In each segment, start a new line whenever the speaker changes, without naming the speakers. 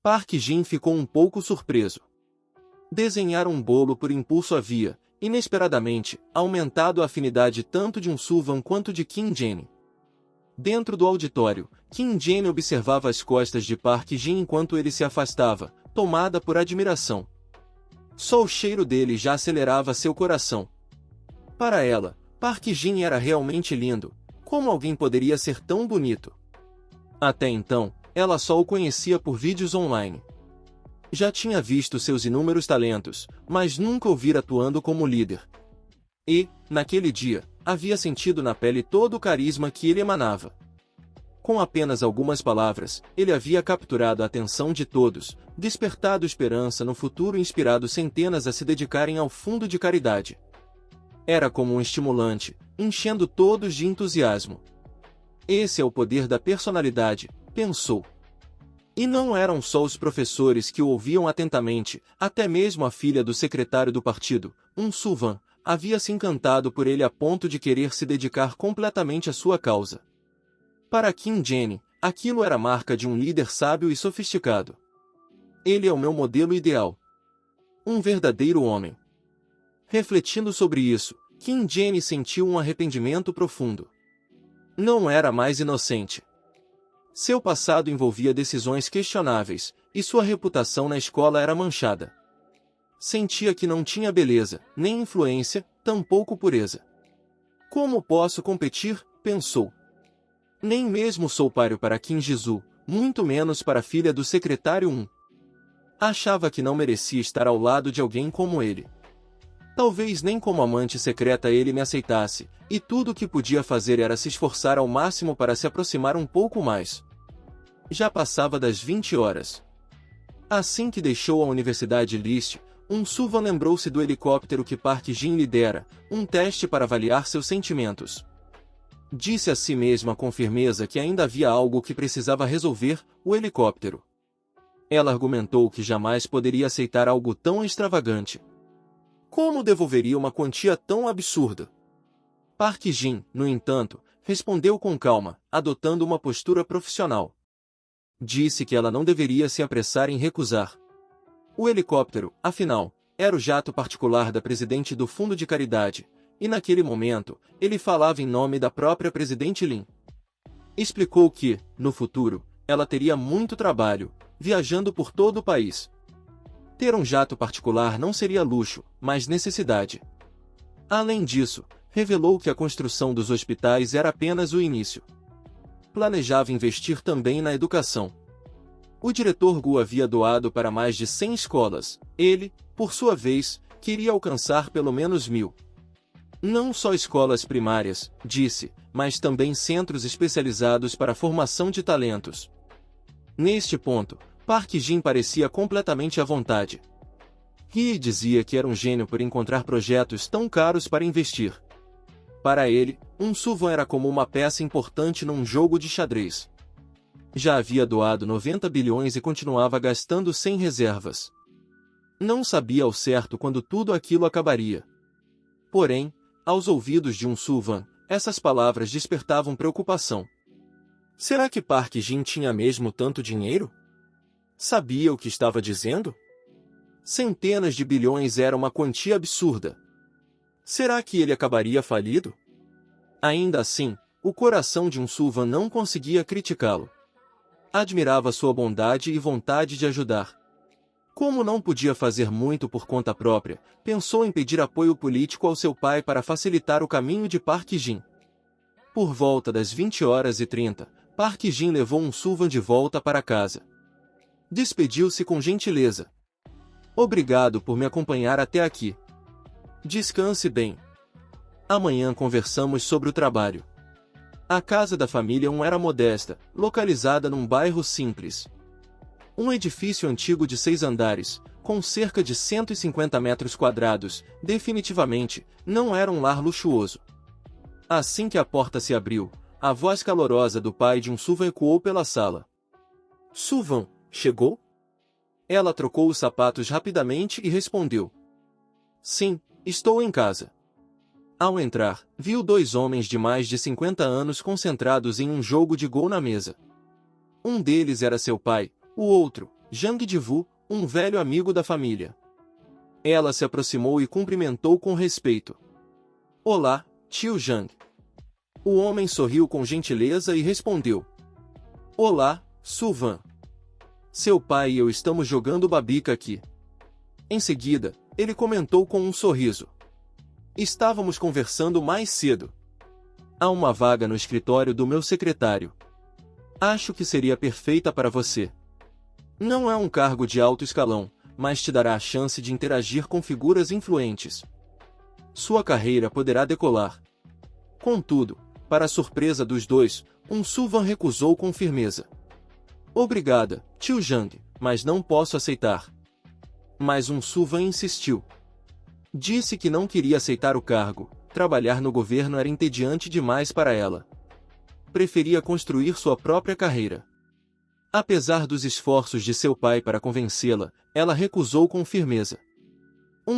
Park Jin ficou um pouco surpreso. Desenhar um bolo por impulso havia, inesperadamente, aumentado a afinidade tanto de Soo-Won quanto de Kim Jae-in. Dentro do auditório, Kim Jae-in observava as costas de Park Jin enquanto ele se afastava, tomada por admiração. Só o cheiro dele já acelerava seu coração. Para ela, Park Jin era realmente lindo. Como alguém poderia ser tão bonito? Até então, ela só o conhecia por vídeos online. Já tinha visto seus inúmeros talentos, mas nunca o vira atuando como líder. E, naquele dia, havia sentido na pele todo o carisma que ele emanava. Com apenas algumas palavras, ele havia capturado a atenção de todos, despertado esperança no futuro e inspirado centenas a se dedicarem ao fundo de caridade. Era como um estimulante, enchendo todos de entusiasmo. Esse é o poder da personalidade, pensou. E não eram só os professores que o ouviam atentamente, até mesmo a filha do secretário do partido, Soo-Won, havia se encantado por ele a ponto de querer se dedicar completamente à sua causa. Para Kim Jae-in, aquilo era a marca de um líder sábio e sofisticado. Ele é o meu modelo ideal. Um verdadeiro homem. Refletindo sobre isso, Kim Jae-in sentiu um arrependimento profundo. Não era mais inocente. Seu passado envolvia decisões questionáveis, e sua reputação na escola era manchada. Sentia que não tinha beleza, nem influência, tampouco pureza. Como posso competir? Pensou. Nem mesmo sou páreo para Kim Ji-soo, muito menos para a filha do secretário Achava que não merecia estar ao lado de alguém como ele. Talvez nem como amante secreta ele me aceitasse, e tudo o que podia fazer era se esforçar ao máximo para se aproximar um pouco mais. Já passava das 20 horas. Assim que deixou a Universidade List, Soo-Won lembrou-se do helicóptero que Park Jin lhe dera, um teste para avaliar seus sentimentos. Disse a si mesma com firmeza que ainda havia algo que precisava resolver, o helicóptero. Ela argumentou que jamais poderia aceitar algo tão extravagante. Como devolveria uma quantia tão absurda? Park Jin, no entanto, respondeu com calma, adotando uma postura profissional. Disse que ela não deveria se apressar em recusar. O helicóptero, afinal, era o jato particular da presidente do Fundo de Caridade, e naquele momento, ele falava em nome da própria presidente Lin. Explicou que, no futuro, ela teria muito trabalho, viajando por todo o país. Ter um jato particular não seria luxo, mas necessidade. Além disso, revelou que a construção dos hospitais era apenas o início. Planejava investir também na educação. O diretor Gu havia doado para mais de 100 escolas. Ele, por sua vez, queria alcançar pelo menos 1000. Não só escolas primárias, disse, mas também centros especializados para a formação de talentos. Neste ponto, Park Jin parecia completamente à vontade. Rie dizia que era um gênio por encontrar projetos tão caros para investir. Para ele, Soo-Won era como uma peça importante num jogo de xadrez. Já havia doado 90 bilhões e continuava gastando sem reservas. Não sabia ao certo quando tudo aquilo acabaria. Porém, aos ouvidos de Soo-Won, essas palavras despertavam preocupação. Será que Park Jin tinha mesmo tanto dinheiro? Sabia o que estava dizendo? Centenas de bilhões era uma quantia absurda. Será que ele acabaria falido? Ainda assim, o coração de Soo-Won não conseguia criticá-lo. Admirava sua bondade e vontade de ajudar. Como não podia fazer muito por conta própria, pensou em pedir apoio político ao seu pai para facilitar o caminho de Park Jin. Por volta das 20h30, Park Jin levou Soo-Won de volta para casa. Despediu-se com gentileza. Obrigado por me acompanhar até aqui. Descanse bem. Amanhã conversamos sobre o trabalho. A casa da família era modesta, localizada num bairro simples. Um edifício antigo de 6 andares, com cerca de 150 metros quadrados, definitivamente, não era um lar luxuoso. Assim que a porta se abriu, a voz calorosa do pai de Soo-Won ecoou pela sala. Soo-Won, chegou? Ela trocou os sapatos rapidamente e respondeu. Sim, estou em casa. Ao entrar, viu 2 homens de mais de 50 anos concentrados em um jogo de Go na mesa. Um deles era seu pai, o outro, Zhang Divu, um velho amigo da família. Ela se aproximou e cumprimentou com respeito. Olá, tio Zhang. O homem sorriu com gentileza e respondeu. Olá, Su Van. Seu pai e eu estamos jogando babica aqui. Em seguida, ele comentou com um sorriso. Estávamos conversando mais cedo. Há uma vaga no escritório do meu secretário. Acho que seria perfeita para você. Não é um cargo de alto escalão, mas te dará a chance de interagir com figuras influentes. Sua carreira poderá decolar. Contudo, para a surpresa dos dois, Su Van recusou com firmeza. Obrigada, tio Zhang, mas não posso aceitar. Mas Su Van insistiu. Disse que não queria aceitar o cargo, trabalhar no governo era entediante demais para ela. Preferia construir sua própria carreira. Apesar dos esforços de seu pai para convencê-la, ela recusou com firmeza.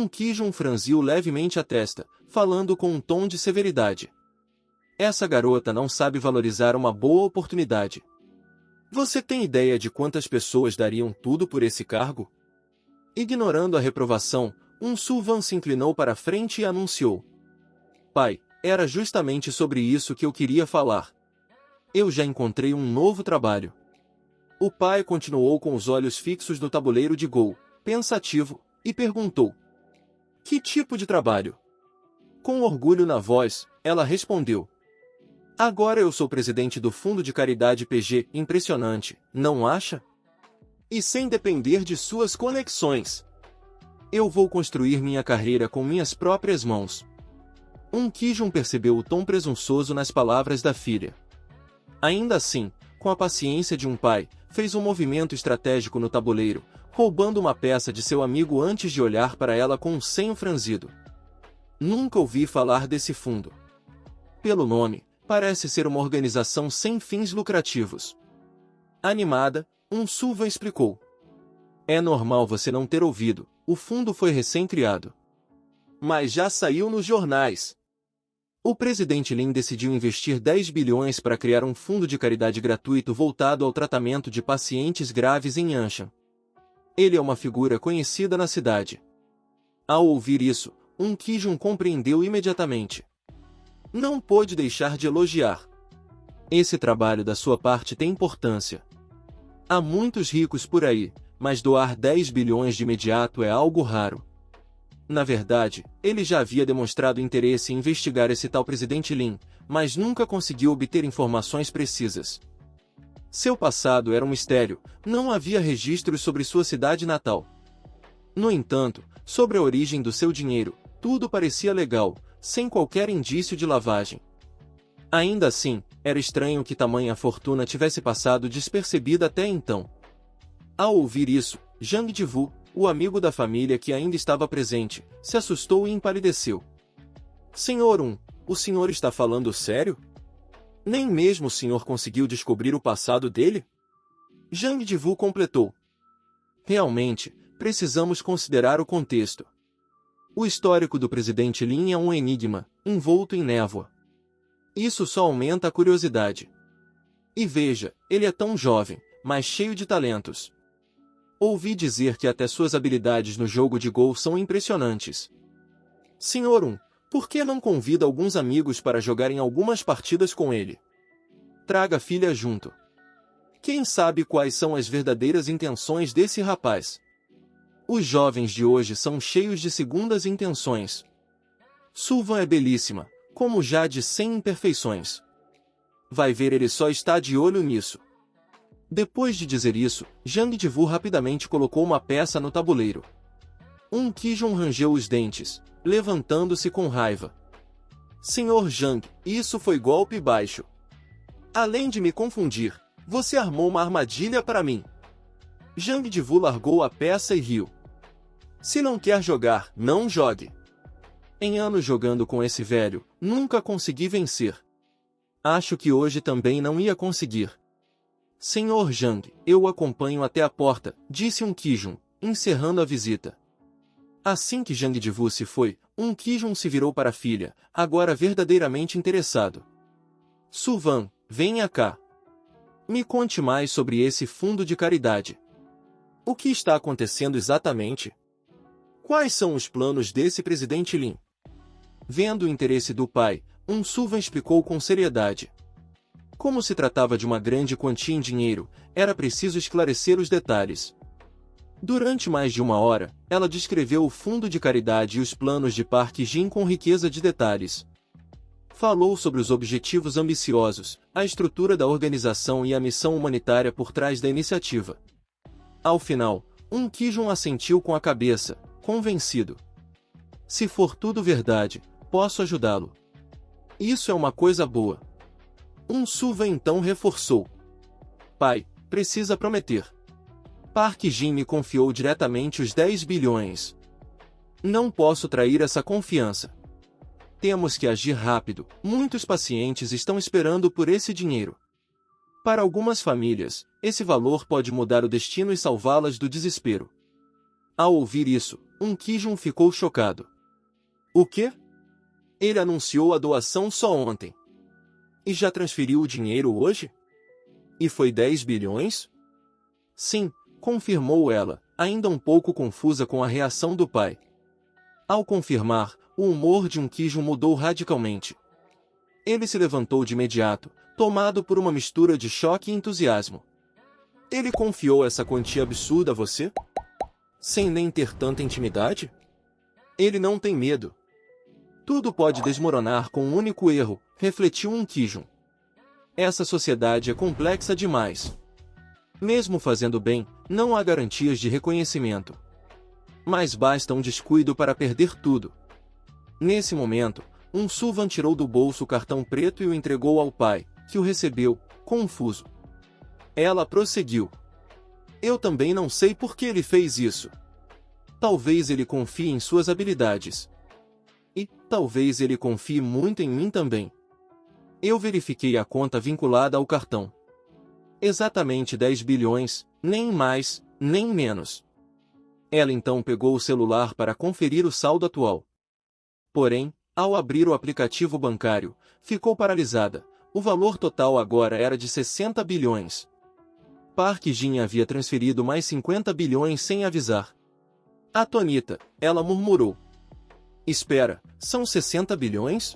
Kijun franziu levemente a testa, falando com um tom de severidade. Essa garota não sabe valorizar uma boa oportunidade. Você tem ideia de quantas pessoas dariam tudo por esse cargo? Ignorando a reprovação, Su Van se inclinou para a frente e anunciou. Pai, era justamente sobre isso que eu queria falar. Eu já encontrei um novo trabalho. O pai continuou com os olhos fixos no tabuleiro de Go, pensativo, e perguntou. Que tipo de trabalho? Com orgulho na voz, ela respondeu. Agora eu sou presidente do Fundo de Caridade PG, impressionante, não acha? E sem depender de suas conexões. Eu vou construir minha carreira com minhas próprias mãos. Kijun percebeu o tom presunçoso nas palavras da filha. Ainda assim, com a paciência de um pai, fez um movimento estratégico no tabuleiro, roubando uma peça de seu amigo antes de olhar para ela com um senho franzido. Nunca ouvi falar desse fundo. Pelo nome, parece ser uma organização sem fins lucrativos. Animada, Su Van explicou. É normal você não ter ouvido, o fundo foi recém-criado. Mas já saiu nos jornais. O presidente Lin decidiu investir 10 bilhões para criar um fundo de caridade gratuito voltado ao tratamento de pacientes graves em Anshan. Ele é uma figura conhecida na cidade. Ao ouvir isso, Kijun compreendeu imediatamente. Não pôde deixar de elogiar. Esse trabalho da sua parte tem importância. Há muitos ricos por aí, mas doar 10 bilhões de imediato é algo raro. Na verdade, ele já havia demonstrado interesse em investigar esse tal presidente Lin, mas nunca conseguiu obter informações precisas. Seu passado era um mistério, não havia registros sobre sua cidade natal. No entanto, sobre a origem do seu dinheiro, tudo parecia legal, sem qualquer indício de lavagem. Ainda assim, era estranho que tamanha fortuna tivesse passado despercebida até então. Ao ouvir isso, Zhang Divu, o amigo da família que ainda estava presente, se assustou e empalideceu. Senhor o senhor está falando sério? Nem mesmo o senhor conseguiu descobrir o passado dele? Zhang Divu completou. Realmente, precisamos considerar o contexto. O histórico do presidente Lin é um enigma, envolto em névoa. Isso só aumenta a curiosidade. E veja, ele é tão jovem, mas cheio de talentos. Ouvi dizer que até suas habilidades no jogo de Go são impressionantes. Senhor por que não convida alguns amigos para jogarem algumas partidas com ele? Traga a filha junto. Quem sabe quais são as verdadeiras intenções desse rapaz? Os jovens de hoje são cheios de segundas intenções. Su Van é belíssima, como já de 100 imperfeições. Vai ver, ele só está de olho nisso. Depois de dizer isso, Zhang Divu rapidamente colocou uma peça no tabuleiro. Kijun rangeu os dentes, levantando-se com raiva. Senhor Zhang, isso foi golpe baixo. Além de me confundir, você armou uma armadilha para mim. Zhang Divu largou a peça e riu. Se não quer jogar, não jogue. Em anos jogando com esse velho, nunca consegui vencer. Acho que hoje também não ia conseguir. Senhor Zhang, eu o acompanho até a porta, disse Kijun, encerrando a visita. Assim que Zhang Divu se foi, Kijun se virou para a filha, agora verdadeiramente interessado. Su Van, venha cá. Me conte mais sobre esse fundo de caridade. O que está acontecendo exatamente? Quais são os planos desse presidente Lin? Vendo o interesse do pai, Suvan explicou com seriedade. Como se tratava de uma grande quantia em dinheiro, era preciso esclarecer os detalhes. Durante mais de uma hora, ela descreveu o fundo de caridade e os planos de Park Jin com riqueza de detalhes. Falou sobre os objetivos ambiciosos, a estrutura da organização e a missão humanitária por trás da iniciativa. Ao final, Ki-jun assentiu com a cabeça, convencido. Se for tudo verdade, posso ajudá-lo. Isso é uma coisa boa. Suvan então reforçou. Pai, precisa prometer. Park Jin me confiou diretamente os 10 bilhões. Não posso trair essa confiança. Temos que agir rápido, muitos pacientes estão esperando por esse dinheiro. Para algumas famílias, esse valor pode mudar o destino e salvá-las do desespero. Ao ouvir isso, Ki-jun ficou chocado. O quê? Ele anunciou a doação só ontem. E já transferiu o dinheiro hoje? E foi 10 bilhões? Sim, confirmou ela, ainda um pouco confusa com a reação do pai. Ao confirmar, o humor de Ki-jun mudou radicalmente. Ele se levantou de imediato, tomado por uma mistura de choque e entusiasmo. Ele confiou essa quantia absurda a você? Sem nem ter tanta intimidade? Ele não tem medo. Tudo pode desmoronar com um único erro, refletiu Ki-jun. Essa sociedade é complexa demais. Mesmo fazendo bem, não há garantias de reconhecimento. Mas basta um descuido para perder tudo. Nesse momento, Suvan tirou do bolso o cartão preto e o entregou ao pai, que o recebeu, confuso. Ela prosseguiu. Eu também não sei por que ele fez isso. Talvez ele confie em suas habilidades. E, talvez ele confie muito em mim também. Eu verifiquei a conta vinculada ao cartão. Exatamente 10 bilhões, nem mais, nem menos. Ela então pegou o celular para conferir o saldo atual. Porém, ao abrir o aplicativo bancário, ficou paralisada. O valor total agora era de 60 bilhões. Park Jin havia transferido mais 50 bilhões sem avisar. Atônita, ela murmurou. Espera, são 60 bilhões?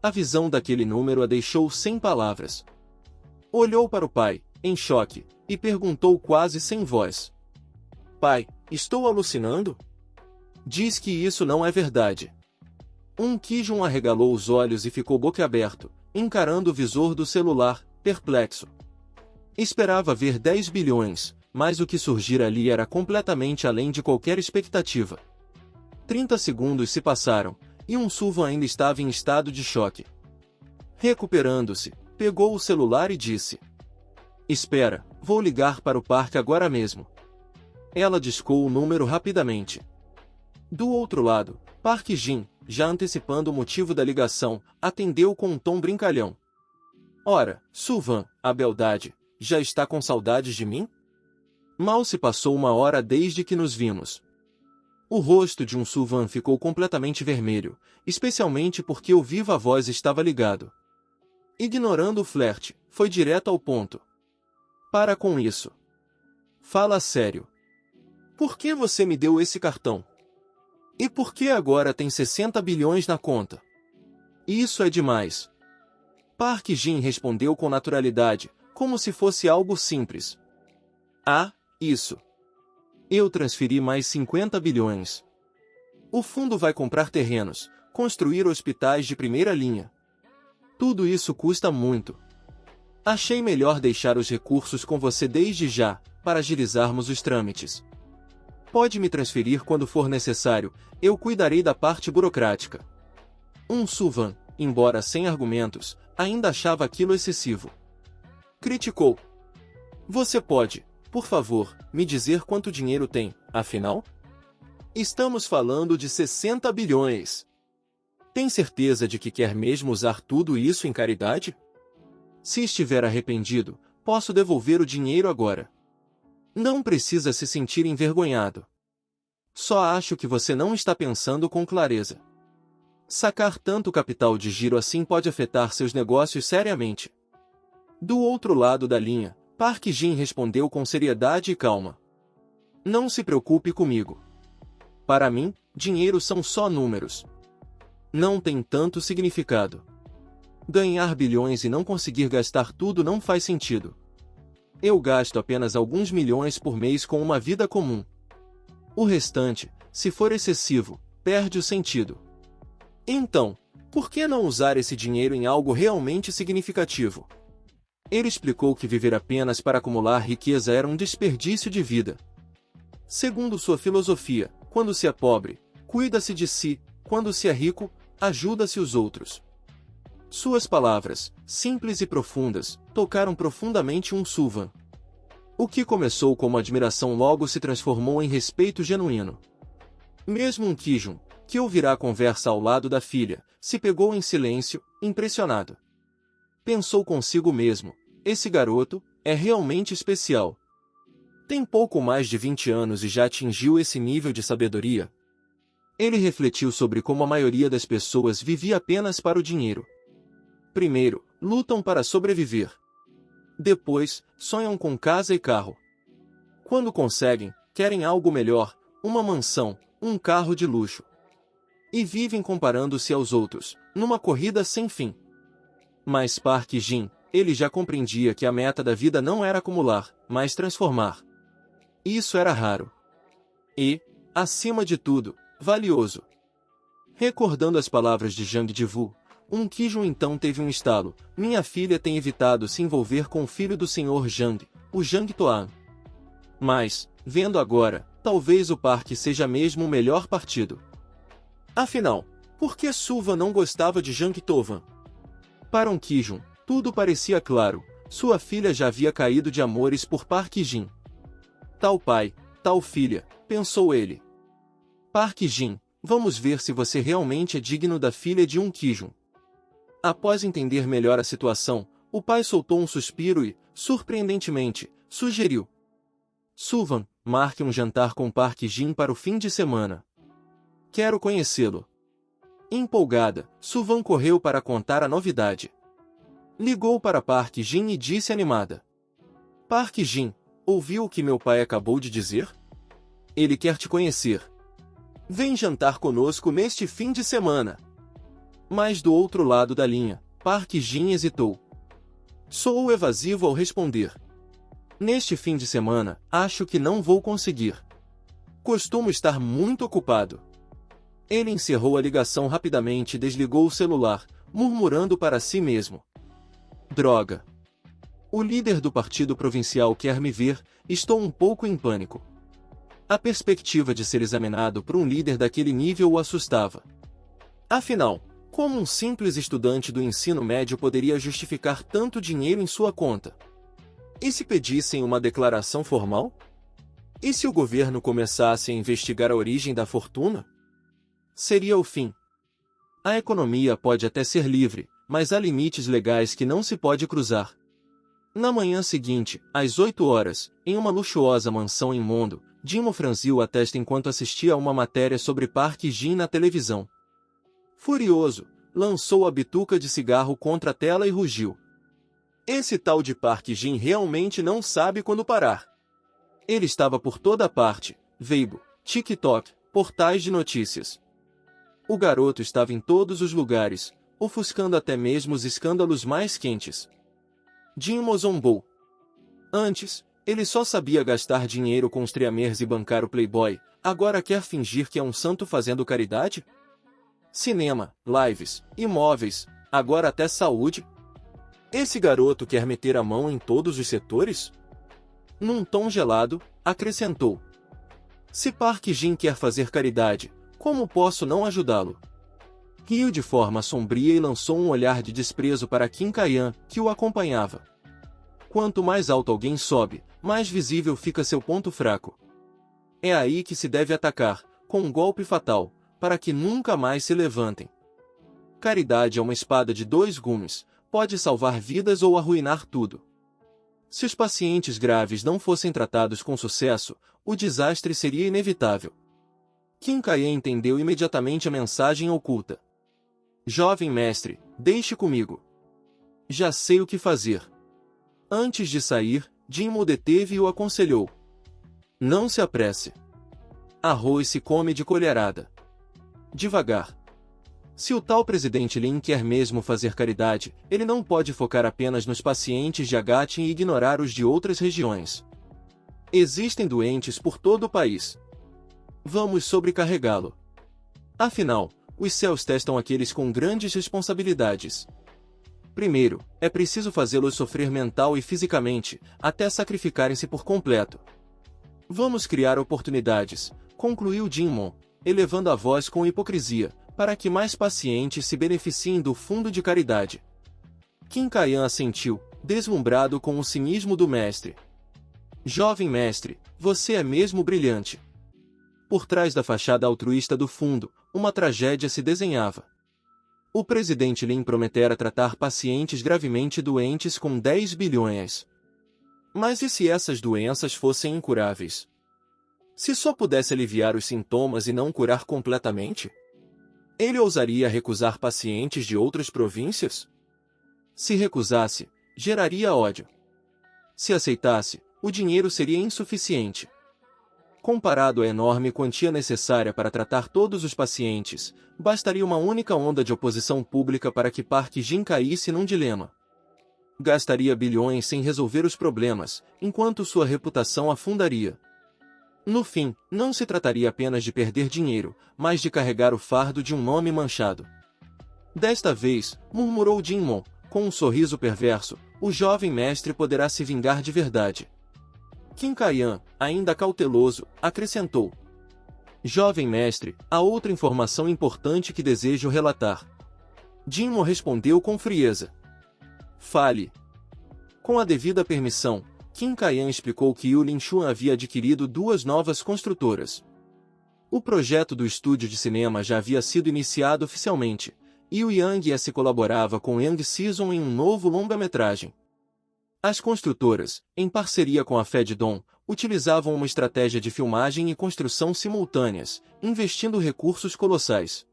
A visão daquele número a deixou sem palavras. Olhou para o pai, em choque, e perguntou quase sem voz. Pai, estou alucinando? Diz que isso não é verdade. Ki-jun arregalou os olhos e ficou boquiaberto, encarando o visor do celular, perplexo. Esperava ver 10 bilhões, mas o que surgira ali era completamente além de qualquer expectativa. 30 segundos se passaram, e Suvan ainda estava em estado de choque. Recuperando-se, pegou o celular e disse. Espera, vou ligar para o parque agora mesmo. Ela discou o número rapidamente. Do outro lado, Park Jin, já antecipando o motivo da ligação, atendeu com um tom brincalhão. Ora, Suvan, a beldade, já está com saudades de mim? Mal se passou uma hora desde que nos vimos. O rosto de Suvan ficou completamente vermelho, especialmente porque o viva voz estava ligado. Ignorando o flerte, foi direto ao ponto. Para com isso. Fala sério. Por que você me deu esse cartão? E por que agora tem 60 bilhões na conta? Isso é demais. Park Jin respondeu com naturalidade, como se fosse algo simples. Ah, isso. Eu transferi mais 50 bilhões. O fundo vai comprar terrenos, construir hospitais de primeira linha. Tudo isso custa muito. Achei melhor deixar os recursos com você desde já, para agilizarmos os trâmites. Pode me transferir quando for necessário, eu cuidarei da parte burocrática. Suvan, embora sem argumentos, ainda achava aquilo excessivo. Criticou. Você pode, por favor, me dizer quanto dinheiro tem, afinal? Estamos falando de 60 bilhões. Tem certeza de que quer mesmo usar tudo isso em caridade? Se estiver arrependido, posso devolver o dinheiro agora. Não precisa se sentir envergonhado. Só acho que você não está pensando com clareza. Sacar tanto capital de giro assim pode afetar seus negócios seriamente. Do outro lado da linha, Park Jin respondeu com seriedade e calma. Não se preocupe comigo. Para mim, dinheiro são só números. Não tem tanto significado. Ganhar bilhões e não conseguir gastar tudo não faz sentido. Eu gasto apenas alguns milhões por mês com uma vida comum. O restante, se for excessivo, perde o sentido. Então, por que não usar esse dinheiro em algo realmente significativo? Ele explicou que viver apenas para acumular riqueza era um desperdício de vida. Segundo sua filosofia, quando se é pobre, cuida-se de si, quando se é rico, ajuda-se os outros. Suas palavras, simples e profundas, tocaram profundamente Sullivan. O que começou como admiração logo se transformou em respeito genuíno. Mesmo Ki-jun, que ouvirá a conversa ao lado da filha, se pegou em silêncio, impressionado. Pensou consigo mesmo, esse garoto é realmente especial. Tem pouco mais de 20 anos e já atingiu esse nível de sabedoria. Ele refletiu sobre como a maioria das pessoas vivia apenas para o dinheiro. Primeiro, lutam para sobreviver. Depois, sonham com casa e carro. Quando conseguem, querem algo melhor, uma mansão, um carro de luxo. E vivem comparando-se aos outros, numa corrida sem fim. Mas Park Jin, ele já compreendia que a meta da vida não era acumular, mas transformar. Isso era raro. E, acima de tudo, valioso. Recordando as palavras de Jang Ji-woo, Ki-jun então teve um estalo. Minha filha tem evitado se envolver com o filho do Sr. Jang, o Jang Toan. Mas, vendo agora, talvez o Park seja mesmo o melhor partido. Afinal, por que Sullivan não gostava de Jang Tovan? Para Ki-jun, tudo parecia claro. Sua filha já havia caído de amores por Park Jin. Tal pai, tal filha, pensou ele. Park Jin, vamos ver se você realmente é digno da filha de Ki-jun. Após entender melhor a situação, o pai soltou um suspiro e, surpreendentemente, sugeriu: Sullivan, marque um jantar com Park Jin para o fim de semana. Quero conhecê-lo. Empolgada, Sullivan correu para contar a novidade. Ligou para Park Jin e disse animada: Park Jin, ouviu o que meu pai acabou de dizer? Ele quer te conhecer. Vem jantar conosco neste fim de semana. Mas do outro lado da linha, Park Jin hesitou. Soou evasivo ao responder: Neste fim de semana, acho que não vou conseguir. Costumo estar muito ocupado. Ele encerrou a ligação rapidamente e desligou o celular, murmurando para si mesmo: Droga! O líder do partido provincial quer me ver, estou um pouco em pânico. A perspectiva de ser examinado por um líder daquele nível o assustava. Afinal, como um simples estudante do ensino médio poderia justificar tanto dinheiro em sua conta? E se pedissem uma declaração formal? E se o governo começasse a investigar a origem da fortuna? Seria o fim. A economia pode até ser livre, mas há limites legais que não se pode cruzar. Na manhã seguinte, às 8 horas, em uma luxuosa mansão em Mondo, Jimmo franziu a testa enquanto assistia a uma matéria sobre Park Jin na televisão. Furioso, lançou a bituca de cigarro contra a tela e rugiu. Esse tal de Park Jin realmente não sabe quando parar. Ele estava por toda parte, Weibo, TikTok, portais de notícias. O garoto estava em todos os lugares, ofuscando até mesmo os escândalos mais quentes. Jimmo zombou. Antes, ele só sabia gastar dinheiro com os streamers e bancar o Playboy, agora quer fingir que é um santo fazendo caridade? Cinema, lives, imóveis, agora até saúde? Esse garoto quer meter a mão em todos os setores? Num tom gelado, acrescentou: Se Park Jin quer fazer caridade, como posso não ajudá-lo? Riu de forma sombria e lançou um olhar de desprezo para Kim Kayan, que o acompanhava. Quanto mais alto alguém sobe, mais visível fica seu ponto fraco. É aí que se deve atacar, com um golpe fatal, para que nunca mais se levantem. Caridade é uma espada de 2 gumes, pode salvar vidas ou arruinar tudo. Se os pacientes graves não fossem tratados com sucesso, o desastre seria inevitável. Kim Kayan entendeu imediatamente a mensagem oculta. Jovem mestre, deixe comigo. Já sei o que fazer. Antes de sair, Jimmo deteve e o aconselhou. Não se apresse. Arroz se come de colherada. Devagar. Se o tal presidente Lin quer mesmo fazer caridade, ele não pode focar apenas nos pacientes de Agatin e ignorar os de outras regiões. Existem doentes por todo o país. Vamos sobrecarregá-lo. Afinal, os céus testam aqueles com grandes responsabilidades. Primeiro, é preciso fazê-los sofrer mental e fisicamente, até sacrificarem-se por completo. Vamos criar oportunidades, concluiu Jinmon, elevando a voz com hipocrisia, para que mais pacientes se beneficiem do fundo de caridade. Qin Kaiyan assentiu, deslumbrado com o cinismo do mestre. Jovem mestre, você é mesmo brilhante. Por trás da fachada altruísta do fundo, uma tragédia se desenhava. O presidente Lin prometera tratar pacientes gravemente doentes com 10 bilhões. Mas e se essas doenças fossem incuráveis? Se só pudesse aliviar os sintomas e não curar completamente? Ele ousaria recusar pacientes de outras províncias? Se recusasse, geraria ódio. Se aceitasse, o dinheiro seria insuficiente. Comparado à enorme quantia necessária para tratar todos os pacientes, bastaria uma única onda de oposição pública para que Park Jin caísse num dilema. Gastaria bilhões sem resolver os problemas, enquanto sua reputação afundaria. No fim, não se trataria apenas de perder dinheiro, mas de carregar o fardo de um nome manchado. Desta vez, murmurou Jinmon, com um sorriso perverso, o jovem mestre poderá se vingar de verdade. Qin Kaiyan, ainda cauteloso, acrescentou. Jovem mestre, há outra informação importante que desejo relatar. Jinmon respondeu com frieza. Fale. Com a devida permissão, Qin Kaiyan explicou que Yu Linshuan havia adquirido 2 novas construtoras. O projeto do estúdio de cinema já havia sido iniciado oficialmente, e o Yang S colaborava com Yang Season em um novo longa-metragem. As construtoras, em parceria com a Fedon, utilizavam uma estratégia de filmagem e construção simultâneas, investindo recursos colossais.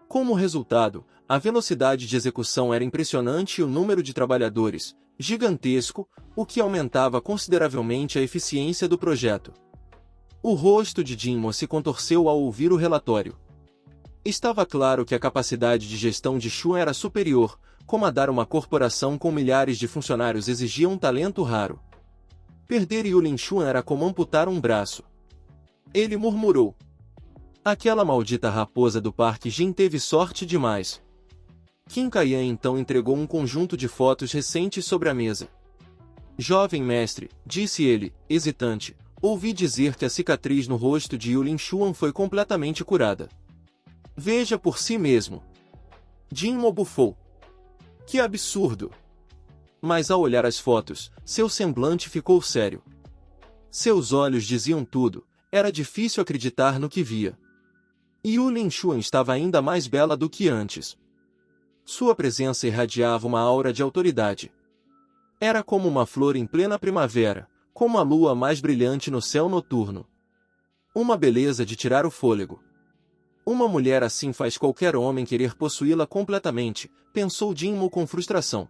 Como resultado, a velocidade de execução era impressionante e o número de trabalhadores, gigantesco, o que aumentava consideravelmente a eficiência do projeto. O rosto de Jinmon se contorceu ao ouvir o relatório. Estava claro que a capacidade de gestão de Shu era superior, comandar uma corporação com milhares de funcionários exigia um talento raro. Perder Yu Linshuan era como amputar um braço. Ele murmurou. Aquela maldita raposa do Parque Jin teve sorte demais. Qin Kaiyan então entregou um conjunto de fotos recentes sobre a mesa. Jovem mestre, disse ele, hesitante, ouvi dizer que a cicatriz no rosto de Yu Linshuan foi completamente curada. Veja por si mesmo. Jinmon bufou. Que absurdo! Mas ao olhar as fotos, seu semblante ficou sério. Seus olhos diziam tudo, era difícil acreditar no que via. Yu Linshuan estava ainda mais bela do que antes. Sua presença irradiava uma aura de autoridade. Era como uma flor em plena primavera, como a lua mais brilhante no céu noturno. Uma beleza de tirar o fôlego. Uma mulher assim faz qualquer homem querer possuí-la completamente, pensou Jinmon com frustração.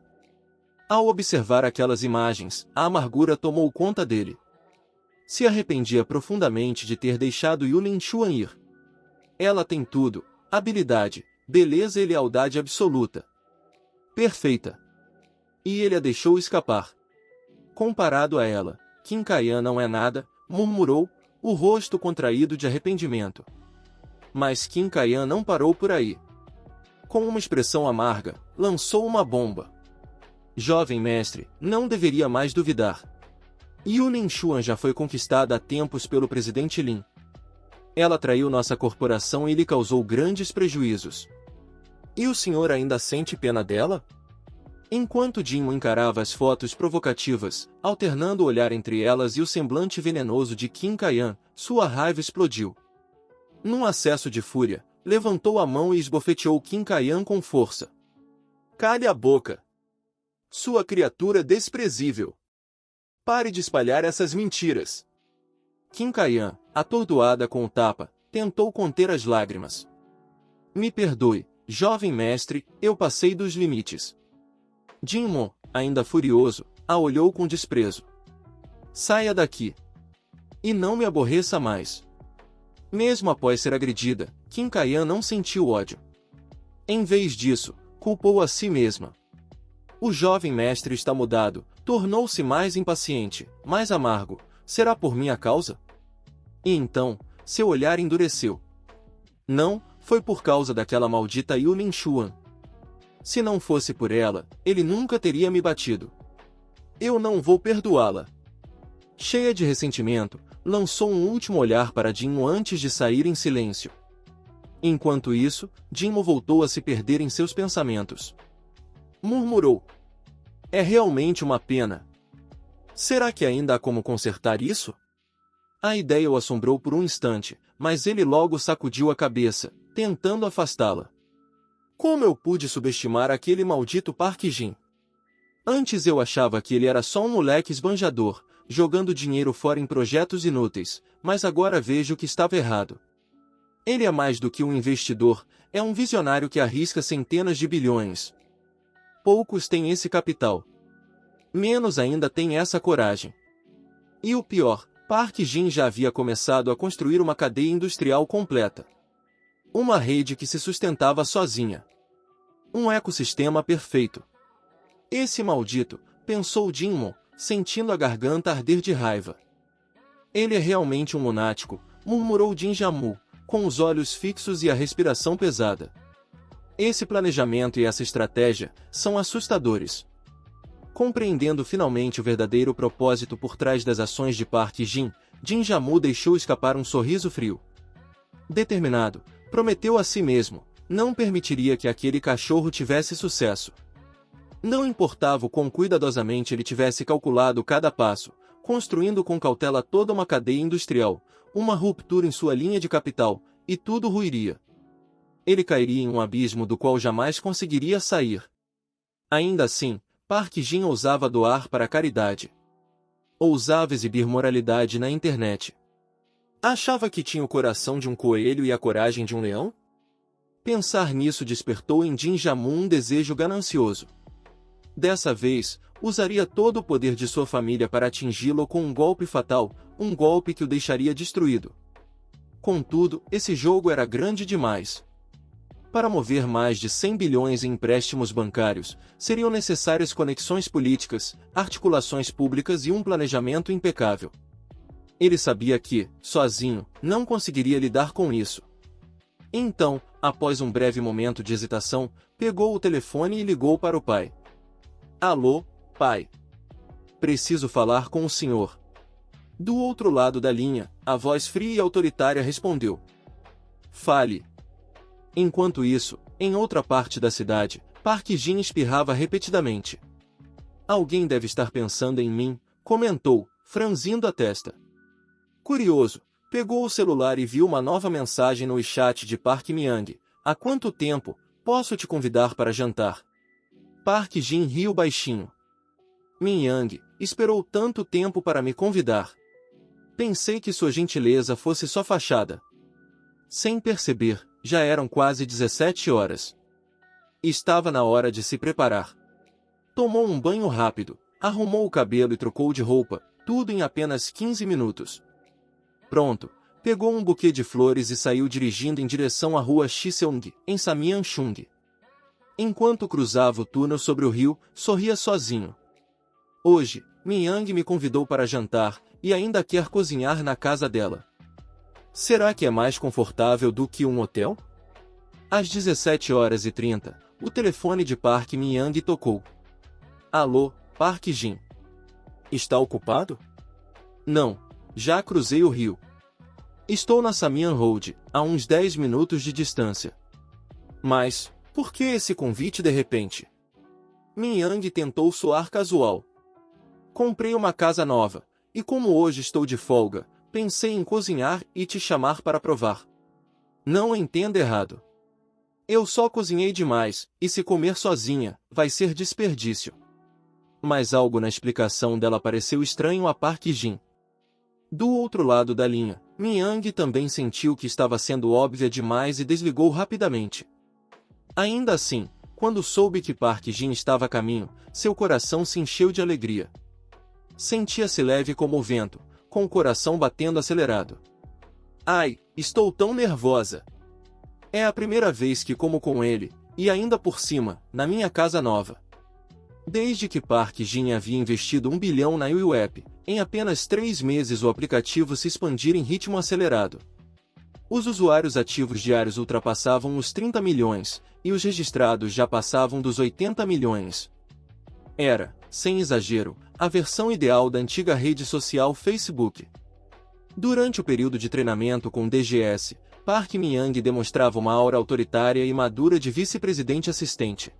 Ao observar aquelas imagens, a amargura tomou conta dele. Se arrependia profundamente de ter deixado Yu Linshuan ir. Ela tem tudo, habilidade, beleza e lealdade absoluta. Perfeita. E ele a deixou escapar. Comparado a ela, Qin Kaiyan não é nada, murmurou, o rosto contraído de arrependimento. Mas Qin Kaiyan não parou por aí. Com uma expressão amarga, lançou uma bomba. Jovem mestre, não deveria mais duvidar. Yu Linshuan já foi conquistada há tempos pelo presidente Lin. Ela traiu nossa corporação e lhe causou grandes prejuízos. E o senhor ainda sente pena dela? Enquanto Jinmon encarava as fotos provocativas, alternando o olhar entre elas e o semblante venenoso de Qin Kaiyan, sua raiva explodiu. Num acesso de fúria, levantou a mão e esbofeteou Qin Kaiyan com força. Cale a boca! Sua criatura desprezível! Pare de espalhar essas mentiras! Qin Kaiyan, atordoada com o tapa, tentou conter as lágrimas. Me perdoe, jovem mestre, eu passei dos limites. Jinmon, ainda furioso, a olhou com desprezo. Saia daqui! e não me aborreça mais. Mesmo após ser agredida, Kim Kayan não sentiu ódio. Em vez disso, culpou a si mesma. O jovem mestre está mudado, tornou-se mais impaciente, mais amargo. Será por minha causa? E então, seu olhar endureceu. Não, foi por causa daquela maldita Yulin Xuan. Se não fosse por ela, ele nunca teria me batido. Eu não vou perdoá-la. Cheia de ressentimento, lançou um último olhar para Jinmo antes de sair em silêncio. Enquanto isso, Jinmo voltou a se perder em seus pensamentos. Murmurou. É realmente uma pena. Será que ainda há como consertar isso? A ideia o assombrou por um instante, mas ele logo sacudiu a cabeça, tentando afastá-la. Como eu pude subestimar aquele maldito Park Jin? Antes eu achava que ele era só um moleque esbanjador, jogando dinheiro fora em projetos inúteis, mas agora vejo que estava errado. Ele é mais do que um investidor, é um visionário que arrisca centenas de bilhões. Poucos têm esse capital. Menos ainda têm essa coragem. E o pior, Park Jin já havia começado a construir uma cadeia industrial completa. Uma rede que se sustentava sozinha. Um ecossistema perfeito. Esse maldito, pensou Jinmo, sentindo a garganta arder de raiva. Ele é realmente um lunático, murmurou Jin Jamu, com os olhos fixos e a respiração pesada. Esse planejamento e essa estratégia são assustadores. Compreendendo finalmente o verdadeiro propósito por trás das ações de Park Jin, Jin Jamu deixou escapar um sorriso frio. Determinado, prometeu a si mesmo, não permitiria que aquele cachorro tivesse sucesso. Não importava o quão cuidadosamente ele tivesse calculado cada passo, construindo com cautela toda uma cadeia industrial, uma ruptura em sua linha de capital, e tudo ruiria. Ele cairia em um abismo do qual jamais conseguiria sair. Ainda assim, Park Jin ousava doar para a caridade. Ousava exibir moralidade na internet. Achava que tinha o coração de um coelho e a coragem de um leão? Pensar nisso despertou em Jin Jamu um desejo ganancioso. Dessa vez, usaria todo o poder de sua família para atingi-lo com um golpe fatal, um golpe que o deixaria destruído. Contudo, esse jogo era grande demais. Para mover mais de 100 bilhões em empréstimos bancários, seriam necessárias conexões políticas, articulações públicas e um planejamento impecável. Ele sabia que, sozinho, não conseguiria lidar com isso. Então, após um breve momento de hesitação, pegou o telefone e ligou para o pai. Alô, pai. Preciso falar com o senhor. Do outro lado da linha, a voz fria e autoritária respondeu. Fale. Enquanto isso, em outra parte da cidade, Park Jin espirrava repetidamente. Alguém deve estar pensando em mim, comentou, franzindo a testa. Curioso, pegou o celular e viu uma nova mensagem no WeChat de Park Myung. Há quanto tempo, posso te convidar para jantar? Park Jin riu baixinho. Myung, esperou tanto tempo para me convidar. Pensei que sua gentileza fosse só fachada. Sem perceber, já eram quase 17 horas. Estava na hora de se preparar. Tomou um banho rápido, arrumou o cabelo e trocou de roupa, tudo em apenas 15 minutos. Pronto, pegou um buquê de flores e saiu dirigindo em direção à rua Shiseong, em Samyeonchung. Enquanto cruzava o túnel sobre o rio, sorria sozinho. Hoje, Myung me convidou para jantar, e ainda quer cozinhar na casa dela. Será que é mais confortável do que um hotel? Às 17h30, o telefone de Park Myung tocou. Alô, Park Jin. Está ocupado? Não, já cruzei o rio. Estou na Samyeon Road, a uns 10 minutos de distância. Mas, por que esse convite de repente? Myung tentou soar casual. Comprei uma casa nova, e como hoje estou de folga, pensei em cozinhar e te chamar para provar. Não entenda errado. Eu só cozinhei demais, e se comer sozinha, vai ser desperdício. Mas algo na explicação dela pareceu estranho a Park Jin. Do outro lado da linha, Myung também sentiu que estava sendo óbvia demais e desligou rapidamente. Ainda assim, quando soube que Park Jin estava a caminho, seu coração se encheu de alegria. Sentia-se leve como o vento, com o coração batendo acelerado. Ai, estou tão nervosa. É a primeira vez que como com ele, e ainda por cima, na minha casa nova. Desde que Park Jin havia investido 1 bilhão na UiWeb, em apenas 3 meses o aplicativo se expandir em ritmo acelerado. Os usuários ativos diários ultrapassavam os 30 milhões, e os registrados já passavam dos 80 milhões. Era, sem exagero, a versão ideal da antiga rede social Facebook. Durante o período de treinamento com DGS, Park Min-young demonstrava uma aura autoritária e madura de vice-presidente assistente.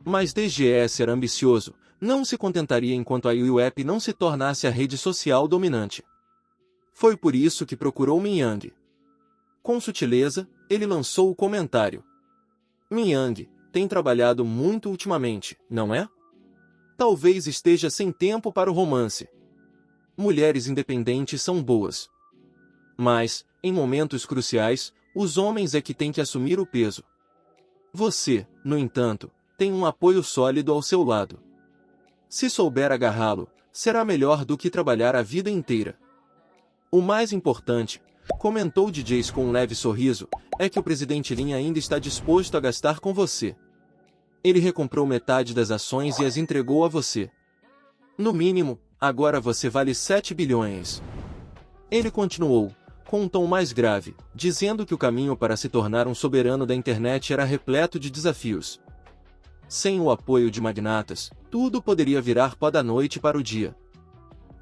Mas DGS era ambicioso, não se contentaria enquanto a UiWeb não se tornasse a rede social dominante. Foi por isso que procurou Min-young. Com sutileza, ele lançou o comentário. Min-young, tem trabalhado muito ultimamente, não é? Talvez esteja sem tempo para o romance. Mulheres independentes são boas. Mas, em momentos cruciais, os homens é que têm que assumir o peso. Você, no entanto, tem um apoio sólido ao seu lado. Se souber agarrá-lo, será melhor do que trabalhar a vida inteira. O mais importante, comentou DJ com um leve sorriso, é que o presidente Lin ainda está disposto a gastar com você. Ele recomprou metade das ações e as entregou a você. No mínimo, agora você vale 7 bilhões. Ele continuou, com um tom mais grave, dizendo que o caminho para se tornar um soberano da internet era repleto de desafios. Sem o apoio de magnatas, tudo poderia virar pó da noite para o dia.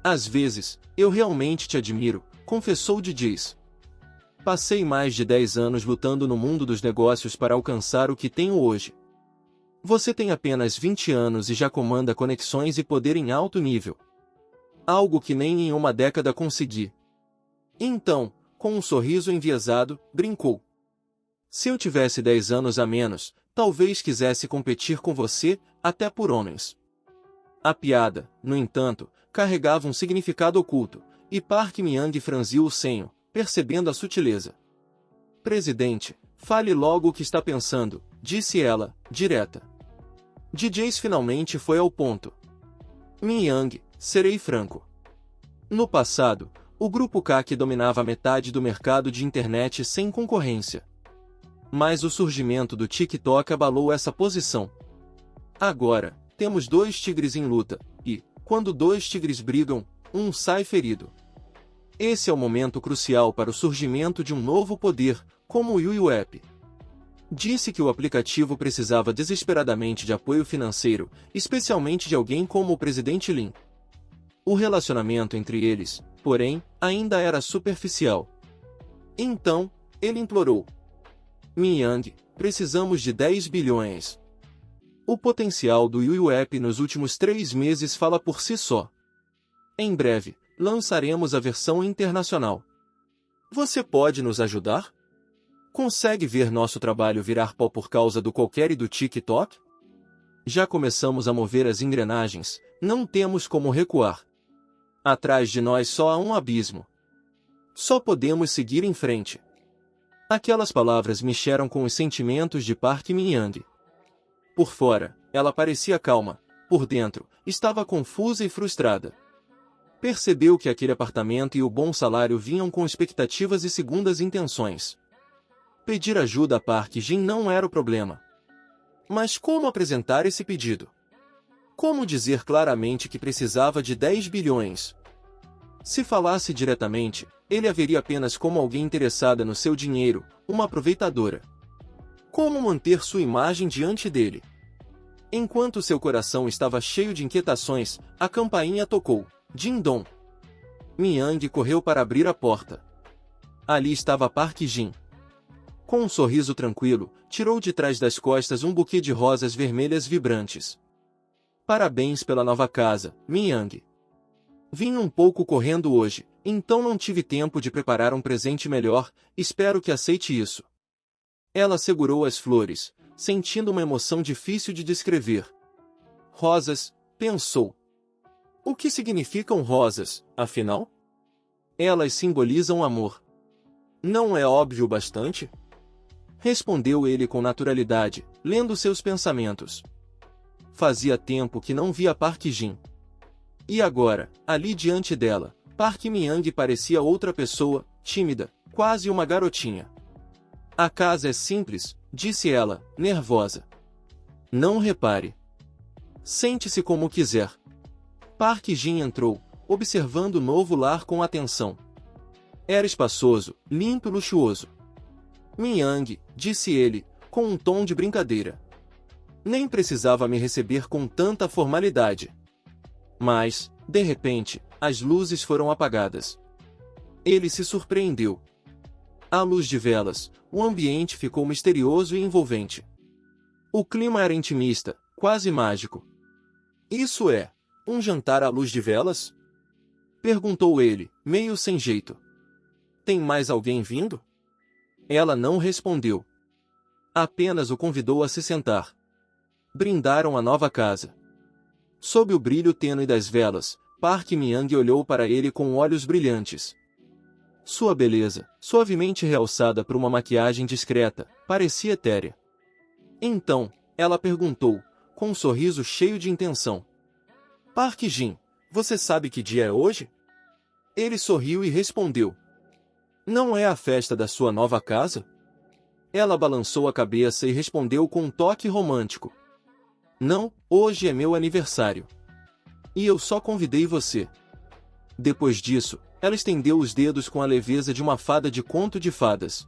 Às vezes, eu realmente te admiro, confessou DJ. Passei mais de 10 anos lutando no mundo dos negócios para alcançar o que tenho hoje. Você tem apenas 20 anos e já comanda conexões e poder em alto nível. Algo que nem em uma década consegui. Então, com um sorriso enviesado, brincou. Se eu tivesse 10 anos a menos, talvez quisesse competir com você, até por homens. A piada, no entanto, carregava um significado oculto, e Park Min-young franziu o senho, percebendo a sutileza. Presidente, fale logo o que está pensando, disse ela, direta. DJ finalmente foi ao ponto. Min-young, serei franco. No passado, o grupo CAC dominava metade do mercado de internet sem concorrência. Mas o surgimento do TikTok abalou essa posição. Agora, temos 2 tigres em luta, e, quando 2 tigres brigam, um sai ferido. Esse é o momento crucial para o surgimento de um novo poder, como o UiWeb. Disse que o aplicativo precisava desesperadamente de apoio financeiro, especialmente de alguém como o presidente Lin. O relacionamento entre eles, porém, ainda era superficial. Então, ele implorou. Min-young, precisamos de 10 bilhões. O potencial do UiWeb nos últimos 3 meses fala por si só. Em breve, lançaremos a versão internacional. Você pode nos ajudar? Consegue ver nosso trabalho virar pó por causa do qualquer e do TikTok? Já começamos a mover as engrenagens, não temos como recuar. Atrás de nós só há um abismo. Só podemos seguir em frente. Aquelas palavras mexeram com os sentimentos de Park Min-young. Por fora, ela parecia calma, por dentro, estava confusa e frustrada. Percebeu que aquele apartamento e o bom salário vinham com expectativas e segundas intenções. Pedir ajuda a Park Jin não era o problema. Mas como apresentar esse pedido? Como dizer claramente que precisava de 10 bilhões? Se falasse diretamente, ele a veria apenas como alguém interessada no seu dinheiro, uma aproveitadora. Como manter sua imagem diante dele? Enquanto seu coração estava cheio de inquietações, a campainha tocou. Din-dong. Min-young correu para abrir a porta. Ali estava Park Jin. Com um sorriso tranquilo, tirou de trás das costas um buquê de rosas vermelhas vibrantes. Parabéns pela nova casa, Min-young. Vim um pouco correndo hoje, então não tive tempo de preparar um presente melhor, espero que aceite isso. Ela segurou as flores, sentindo uma emoção difícil de descrever. Rosas, pensou. O que significam rosas, afinal? Elas simbolizam amor. Não é óbvio bastante? Respondeu ele com naturalidade, lendo seus pensamentos. Fazia tempo que não via Park Jin. E agora, ali diante dela, Park Min-young parecia outra pessoa, tímida, quase uma garotinha. A casa é simples, disse ela, nervosa. Não repare. Sente-se como quiser. Park Jin entrou, observando o novo lar com atenção. Era espaçoso, limpo e luxuoso. Min-young, disse ele, com um tom de brincadeira. Nem precisava me receber com tanta formalidade. Mas, de repente, as luzes foram apagadas. Ele se surpreendeu. À luz de velas, o ambiente ficou misterioso e envolvente. O clima era intimista, quase mágico. Isso é, um jantar à luz de velas? Perguntou ele, meio sem jeito. Tem mais alguém vindo? Ela não respondeu. Apenas o convidou a se sentar. Brindaram a nova casa. Sob o brilho tênue das velas, Park Min-young olhou para ele com olhos brilhantes. Sua beleza, suavemente realçada por uma maquiagem discreta, parecia etérea. Então, ela perguntou, com um sorriso cheio de intenção. Park Jin, você sabe que dia é hoje? Ele sorriu e respondeu. Não é a festa da sua nova casa? Ela balançou a cabeça e respondeu com um toque romântico. Não, hoje é meu aniversário. E eu só convidei você. Depois disso, ela estendeu os dedos com a leveza de uma fada de conto de fadas.